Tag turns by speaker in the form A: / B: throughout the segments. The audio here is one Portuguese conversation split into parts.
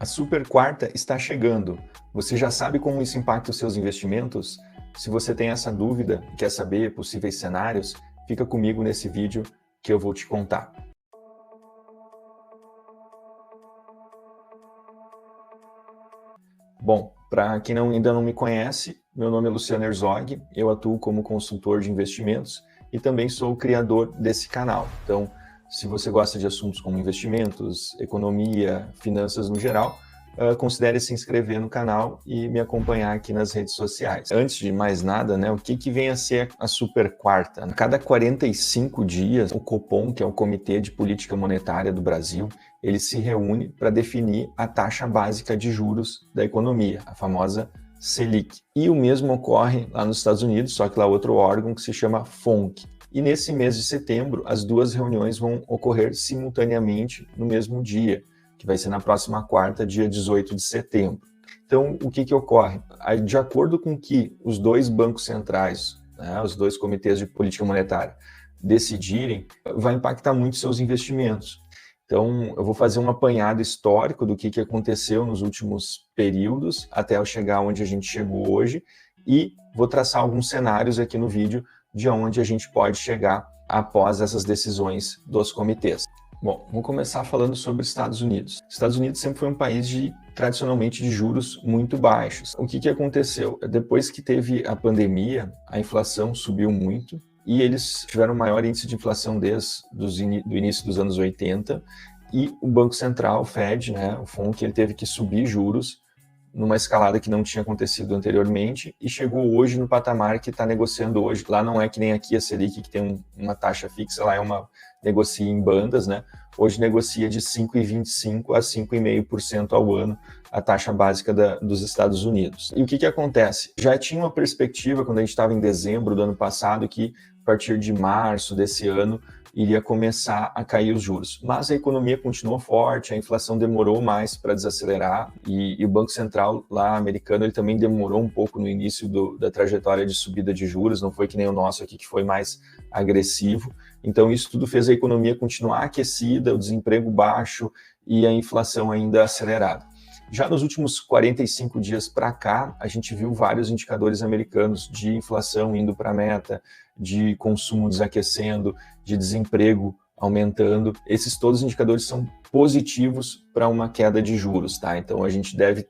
A: A super quarta está chegando. Você já sabe como isso impacta os seus investimentos? Se você tem essa dúvida e quer saber possíveis cenários, fica comigo nesse vídeo que eu vou te contar. Bom, para quem ainda não me conhece, meu nome é Luciano Herzog, eu atuo como consultor de investimentos e também sou o criador desse canal. Então, se você gosta de assuntos como investimentos, economia, finanças no geral, considere se inscrever no canal e me acompanhar aqui nas redes sociais. Antes de mais nada, o que vem a ser a super quarta? A cada 45 dias, o Copom, que é o Comitê de Política Monetária do Brasil, ele se reúne para definir a taxa básica de juros da economia, a famosa Selic. E o mesmo ocorre lá nos Estados Unidos, só que lá outro órgão que se chama FONC. E nesse mês de setembro, as duas reuniões vão ocorrer simultaneamente no mesmo dia, que vai ser na próxima quarta, dia 18 de setembro. Então, o que ocorre? De acordo com que os dois bancos centrais, os dois comitês de política monetária, decidirem, vai impactar muito seus investimentos. Então, eu vou fazer um apanhado histórico do que aconteceu nos últimos períodos, até eu chegar onde a gente chegou hoje, e vou traçar alguns cenários aqui no vídeo de onde a gente pode chegar após essas decisões dos comitês. Bom, vamos começar falando sobre os Estados Unidos. Os Estados Unidos sempre foi um país tradicionalmente de juros muito baixos. O que aconteceu? Depois que teve a pandemia, a inflação subiu muito e eles tiveram o maior índice de inflação desde o início dos anos 80 e o Banco Central, o Fed, o FONC, ele teve que subir juros numa escalada que não tinha acontecido anteriormente e chegou hoje no patamar que está negociando hoje. Lá não é que nem aqui a Selic, que tem uma taxa fixa, lá negocia em bandas, Hoje negocia de 5,25% a 5,5% ao ano a taxa básica dos Estados Unidos. E o que acontece? Já tinha uma perspectiva, quando a gente estava em dezembro do ano passado, que a partir de março desse ano iria começar a cair os juros. Mas a economia continuou forte, a inflação demorou mais para desacelerar e o Banco Central lá americano ele também demorou um pouco no início da trajetória de subida de juros, não foi que nem o nosso aqui que foi mais agressivo. Então isso tudo fez a economia continuar aquecida, o desemprego baixo e a inflação ainda acelerada. Já nos últimos 45 dias para cá, a gente viu vários indicadores americanos de inflação indo para a meta, de consumo desaquecendo, de desemprego aumentando. Esses todos os indicadores são positivos para uma queda de juros, Então a gente deve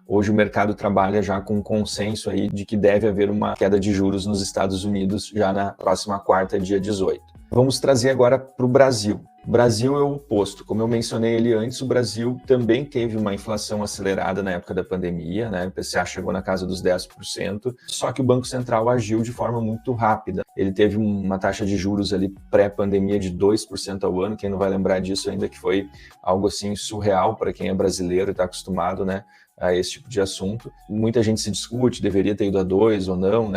A: hoje o mercado trabalha já com um consenso aí de que deve haver uma queda de juros nos Estados Unidos já na próxima quarta, dia 18. Vamos trazer agora para o Brasil. O Brasil é o oposto. Como eu mencionei ele antes, o Brasil também teve uma inflação acelerada na época da pandemia, O IPCA chegou na casa dos 10%, só que o Banco Central agiu de forma muito rápida. Ele teve uma taxa de juros ali pré-pandemia de 2% ao ano, quem não vai lembrar disso ainda, que foi algo assim surreal para quem é brasileiro e está acostumado, a esse tipo de assunto. Muita gente se discute, deveria ter ido a 2 ou não,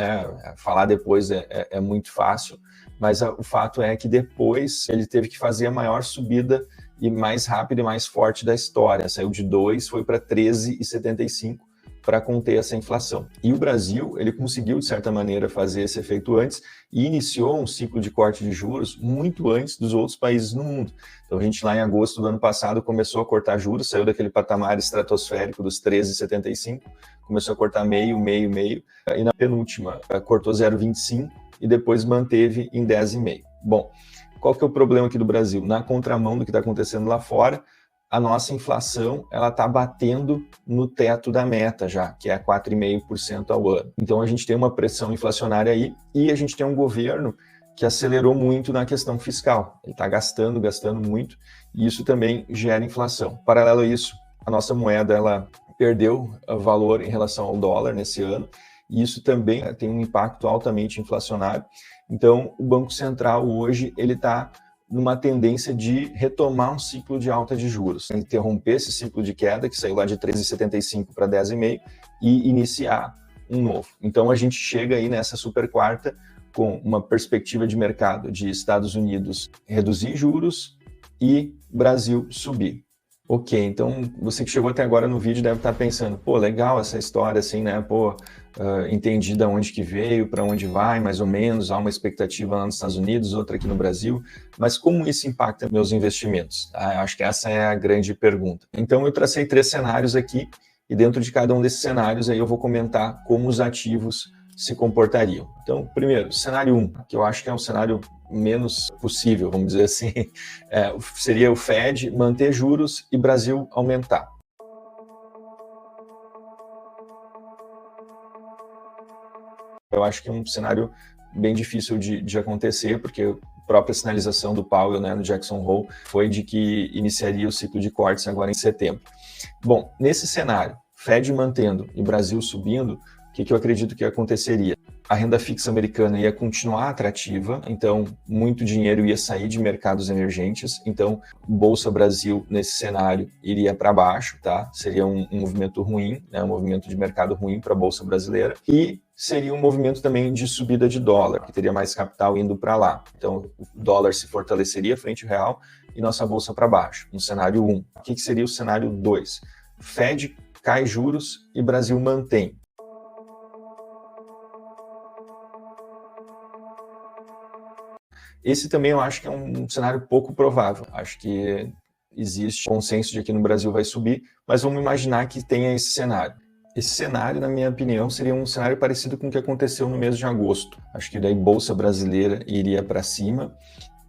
A: Falar depois é muito fácil, mas o fato é que depois ele teve que fazer a maior subida e mais rápida e mais forte da história. Saiu de 2, foi para 13,75 para conter essa inflação. E o Brasil, ele conseguiu, de certa maneira, fazer esse efeito antes e iniciou um ciclo de corte de juros muito antes dos outros países no mundo. Então a gente lá em agosto do ano passado começou a cortar juros, saiu daquele patamar estratosférico dos 13,75, começou a cortar meio, e na penúltima cortou 0,25 e depois manteve em 10,5. Bom, qual que é o problema aqui do Brasil? Na contramão do que está acontecendo lá fora, a nossa inflação ela está batendo no teto da meta já, que é 4,5% ao ano. Então a gente tem uma pressão inflacionária aí e a gente tem um governo que acelerou muito na questão fiscal. Ele está gastando muito e isso também gera inflação. Paralelo a isso, a nossa moeda ela perdeu valor em relação ao dólar nesse ano e isso também tem um impacto altamente inflacionário. Então o Banco Central hoje ele está numa tendência de retomar um ciclo de alta de juros, interromper esse ciclo de queda que saiu lá de 13,75 para 10,5 e iniciar um novo. Então a gente chega aí nessa super quarta com uma perspectiva de mercado de Estados Unidos reduzir juros e Brasil subir. Ok, então você que chegou até agora no vídeo deve estar pensando, pô, legal essa história, assim, né? Pô, entendi de onde que veio, para onde vai, mais ou menos, há uma expectativa lá nos Estados Unidos, outra aqui no Brasil, mas como isso impacta meus investimentos? Eu acho que essa é a grande pergunta. Então eu tracei 3 cenários aqui, e dentro de cada um desses cenários aí eu vou comentar como os ativos se comportariam. Então, primeiro, cenário 1, que eu acho que é um cenário menos possível, vamos dizer assim, seria o Fed manter juros e Brasil aumentar. Eu acho que é um cenário bem difícil de acontecer, porque a própria sinalização do Powell, né, no Jackson Hole, foi de que iniciaria o ciclo de cortes agora em setembro. Bom, nesse cenário, Fed mantendo e Brasil subindo, o que eu acredito que aconteceria? A renda fixa americana ia continuar atrativa, então muito dinheiro ia sair de mercados emergentes, então Bolsa Brasil nesse cenário iria para baixo, tá? Seria um movimento ruim, né? Um movimento de mercado ruim para a Bolsa brasileira, e seria um movimento também de subida de dólar, que teria mais capital indo para lá. Então o dólar se fortaleceria frente ao real e nossa Bolsa para baixo, no cenário 1. O que seria o cenário 2? Fed cai juros e Brasil mantém. Esse também eu acho que é um cenário pouco provável. Acho que existe consenso de que no Brasil vai subir, mas vamos imaginar que tenha esse cenário. Esse cenário, na minha opinião, seria um cenário parecido com o que aconteceu no mês de agosto. Acho que daí Bolsa Brasileira iria para cima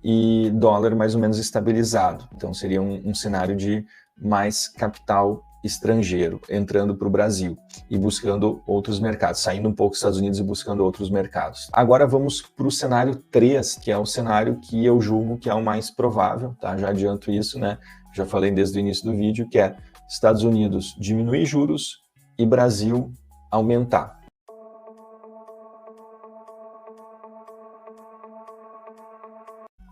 A: e dólar mais ou menos estabilizado. Então seria um cenário de mais capital estrangeiro entrando para o Brasil e buscando outros mercados, saindo um pouco dos Estados Unidos e buscando outros mercados. Agora vamos para o cenário 3, que é o cenário que eu julgo que é o mais provável, tá? Já adianto isso, né? Já falei desde o início do vídeo, que é Estados Unidos diminuir juros e Brasil aumentar.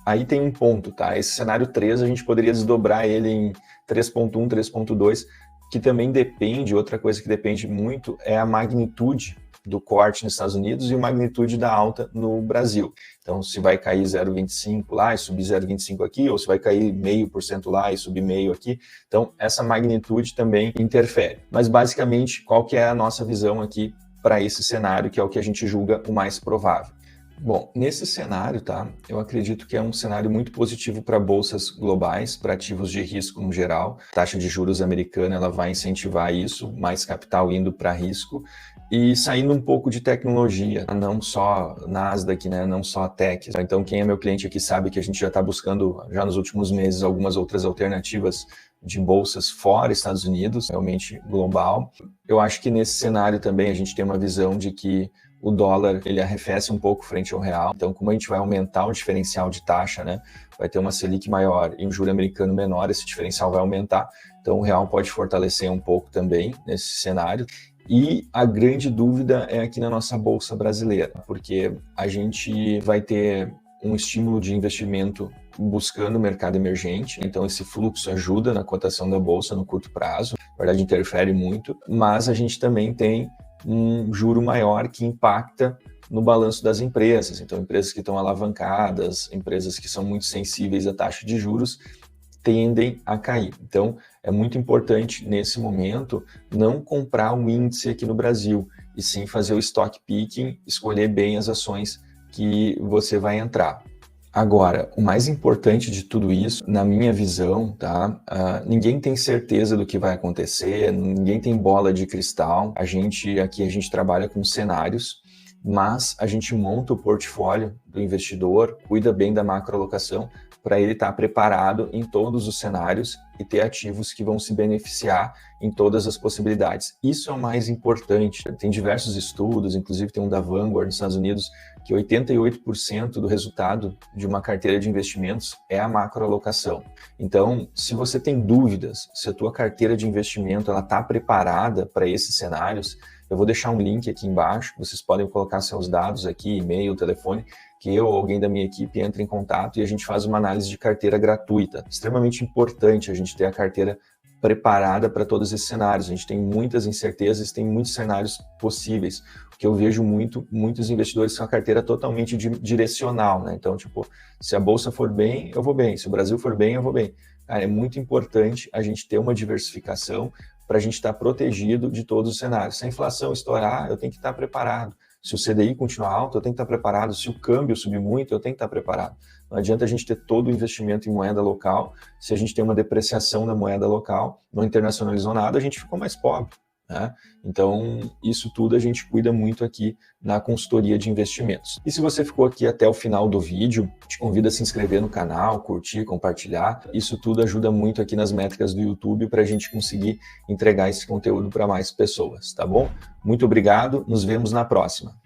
A: Aí tem um ponto, tá? Esse cenário 3 a gente poderia desdobrar ele em 3.1, 3.2, que também depende, outra coisa que depende muito é a magnitude do corte nos Estados Unidos e a magnitude da alta no Brasil. Então, se vai cair 0,25 lá e subir 0,25 aqui, ou se vai cair 0,5% lá e subir 0,5% aqui. Então, essa magnitude também interfere. Mas, basicamente, qual que é a nossa visão aqui para esse cenário, que é o que a gente julga o mais provável? Bom, nesse cenário, tá, eu acredito que é um cenário muito positivo para bolsas globais, para ativos de risco no geral. A taxa de juros americana ela vai incentivar isso, mais capital indo para risco e saindo um pouco de tecnologia, não só Nasdaq, né, não só tech. Então, quem é meu cliente aqui sabe que a gente já está buscando, já nos últimos meses, algumas outras alternativas de bolsas fora Estados Unidos, realmente global. Eu acho que nesse cenário também a gente tem uma visão de que o dólar ele arrefece um pouco frente ao real. Então, como a gente vai aumentar o diferencial de taxa, né, vai ter uma Selic maior e um juro americano menor, esse diferencial vai aumentar. Então, o real pode fortalecer um pouco também nesse cenário. E a grande dúvida é aqui na nossa bolsa brasileira, porque a gente vai ter um estímulo de investimento buscando o mercado emergente, então esse fluxo ajuda na cotação da bolsa no curto prazo, na verdade interfere muito, mas a gente também tem um juro maior que impacta no balanço das empresas. Então, empresas que estão alavancadas, empresas que são muito sensíveis à taxa de juros, tendem a cair. Então, é muito importante, nesse momento, não comprar um índice aqui no Brasil, e sim fazer o stock picking, escolher bem as ações que você vai entrar. Agora, o mais importante de tudo isso, na minha visão, tá? Ninguém tem certeza do que vai acontecer, ninguém tem bola de cristal. A gente trabalha com cenários, mas a gente monta o portfólio do investidor, cuida bem da macroalocação para ele estar preparado em todos os cenários e ter ativos que vão se beneficiar em todas as possibilidades. Isso é o mais importante. Tem diversos estudos, inclusive tem um da Vanguard nos Estados Unidos, que 88% do resultado de uma carteira de investimentos é a macroalocação. Então, se você tem dúvidas se a tua carteira de investimento está preparada para esses cenários, eu vou deixar um link aqui embaixo, vocês podem colocar seus dados aqui, e-mail, telefone, que eu ou alguém da minha equipe entre em contato e a gente faz uma análise de carteira gratuita. Extremamente importante a gente ter a carteira preparada para todos esses cenários. A gente tem muitas incertezas, tem muitos cenários possíveis, porque eu vejo muitos investidores com a carteira totalmente direcional, né? Então, tipo, se a bolsa for bem, eu vou bem, se o Brasil for bem, eu vou bem. cara, é muito importante a gente ter uma diversificação para a gente estar protegido de todos os cenários. Se a inflação estourar, eu tenho que estar preparado. Se o CDI continuar alto, eu tenho que estar preparado. Se o câmbio subir muito, eu tenho que estar preparado. Não adianta a gente ter todo o investimento em moeda local. Se a gente tem uma depreciação da moeda local, não internacionalizou nada, a gente ficou mais pobre, né? Então, isso tudo a gente cuida muito aqui na consultoria de investimentos. E se você ficou aqui até o final do vídeo, te convido a se inscrever no canal, curtir, compartilhar. Isso tudo ajuda muito aqui nas métricas do YouTube para a gente conseguir entregar esse conteúdo para mais pessoas, tá bom? Muito obrigado, nos vemos na próxima.